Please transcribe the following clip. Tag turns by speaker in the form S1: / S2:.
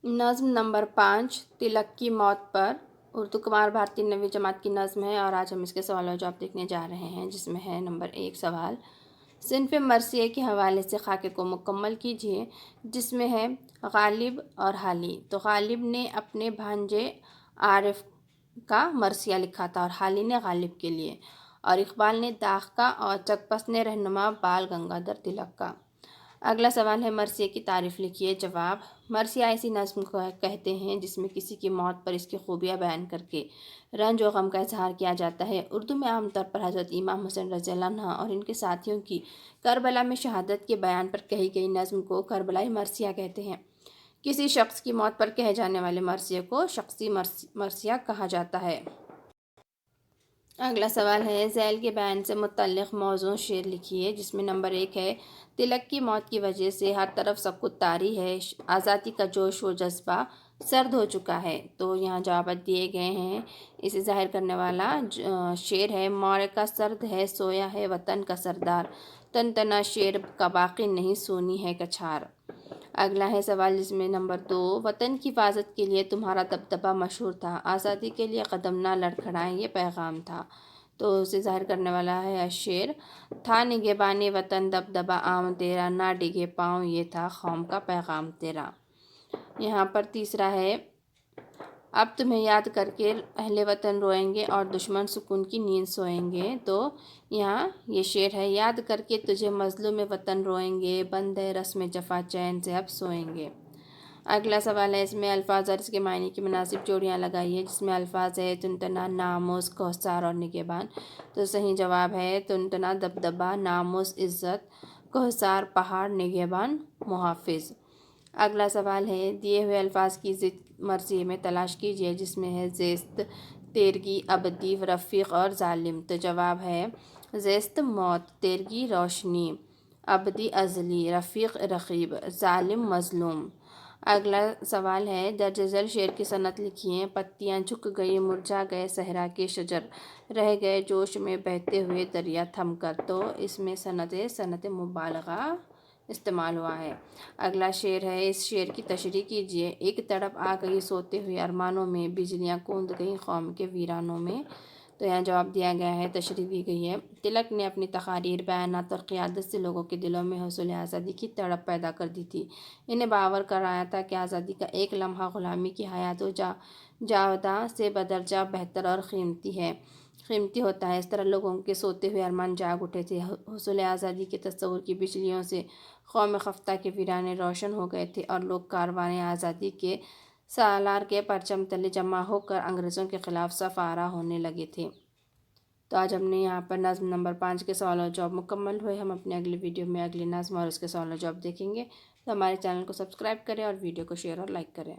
S1: نظم نمبر 5 تلک کی موت پر اردو کمار بھارتی 9ویں جماعت کی نظم ہے، اور آج ہم اس کے سوال و جواب دیکھنے جا رہے ہیں، جس میں ہے نمبر 1 سوال صنف مرثیہ کے حوالے سے خاکے کو مکمل کیجیے، جس میں ہے غالب اور حالی۔ تو غالب نے اپنے بھانجے عارف کا مرثیہ لکھا تھا اور حالی نے غالب کے لیے، اور اقبال نے داغ کا اور چکپس نے رہنما بال گنگادھر تلک کا۔ اگلا سوال ہے مرثیے کی تعریف لکھیے۔ جواب: مرثیہ ایسی نظم کو کہتے ہیں جس میں کسی کی موت پر اس کی خوبیاں بیان کر کے رنج و غم کا اظہار کیا جاتا ہے۔ اردو میں عام طور پر حضرت امام حسین رضی اللہ عنہ اور ان کے ساتھیوں کی کربلا میں شہادت کے بیان پر کہی گئی نظم کو کربلائی مرثیہ کہتے ہیں۔ کسی شخص کی موت پر کہے جانے والے مرثیے کو شخصی مرثیہ کہا جاتا ہے۔ اگلا سوال ہے ذیل کے بیان سے متعلق موزوں شعر لکھیے، جس میں نمبر 1 ہے تلک کی موت کی وجہ سے ہر طرف سکوت طاری ہے، آزادی کا جوش و جذبہ سرد ہو چکا ہے۔ تو یہاں جوابات دیے گئے ہیں۔ اسے ظاہر کرنے والا شعر ہے معرکہ سرد ہے سویا ہے وطن کا سردار، تن تنا شیر کا باقی نہیں سونی ہے کچھار۔ اگلا ہے سوال جس میں نمبر 2 وطن کی حفاظت کے لیے تمہارا دبدبہ مشہور تھا، آزادی کے لیے قدم نہ لڑکھڑائیں یہ پیغام تھا۔ تو اسے ظاہر کرنے والا ہے شعر تھا نگہبانِ وطن دبدبہ عام تیرا، نہ ڈگے پاؤں یہ تھا قوم کا پیغام تیرا۔ یہاں پر تیسرا ہے اب تمہیں یاد کر کے اہل وطن روئیں گے اور دشمن سکون کی نیند سوئیں گے۔ تو یہاں یہ شعر ہے یاد کر کے تجھے مظلوم وطن روئیں گے، بند ہے رسم جفا چین سے اب سوئیں گے۔ اگلا سوال ہے اس میں الفاظ اور اس کے معنی کی مناسب جوڑیاں لگائیے، جس میں الفاظ ہے تنتنا ناموس کوثر اور نگہبان۔ تو صحیح جواب ہے تنتنا دبدبہ، ناموس عزت، کوثر پہاڑ، نگہبان محافظ۔ اگلا سوال ہے دیے ہوئے الفاظ کی ضد مرثیے میں تلاش کیجیے، جس میں ہے زیست، تیرگی، ابدی، رفیق اور ظالم۔ تو جواب ہے زیست موت، تیرگی روشنی، ابدی ازلی، رفیق رقیب، ظالم مظلوم۔ اگلا سوال ہے درج ذیل شعر کی صنعت لکھیے۔ پتیاں جھک گئی مرجھا گئے صحرا کے شجر، رہ گئے جوش میں بہتے ہوئے دریا تھم کر۔ تو اس میں صنعت مبالغہ استعمال ہوا ہے۔ اگلا شعر ہے اس شعر کی تشریح کیجیے۔ ایک تڑپ آ گئی سوتے ہوئے ارمانوں میں، بجلیاں کوند گئیں قوم کے ویرانوں میں۔ تو یہاں جواب دیا گیا ہے، تشریح دی گئی ہے تلک نے اپنی تقاریر، بیانات اور قیادت سے لوگوں کے دلوں میں حصول آزادی کی تڑپ پیدا کر دی تھی۔ انہیں باور کرایا تھا کہ آزادی کا ایک لمحہ غلامی کی حیات و جاوداں سے بدرجہ بہتر اور قیمتی ہوتا ہے۔ اس طرح لوگوں کے سوتے ہوئے ارمان جاگ اٹھے تھے۔ حصول آزادی کے تصور کی بجلیوں سے قوم خفتہ کے ویرانے روشن ہو گئے تھے، اور لوگ کاروان آزادی کے سالار کے پرچم تلے جمع ہو کر انگریزوں کے خلاف صف آرا ہونے لگے تھے۔ تو آج ہم نے یہاں پر نظم نمبر 5 کے سوال و جواب مکمل ہوئے۔ ہم اپنے اگلی ویڈیو میں اگلی نظم اور اس کے سوال و جواب دیکھیں گے۔ تو ہمارے چینل کو سبسکرائب کریں اور ویڈیو کو شیئر اور لائک کریں۔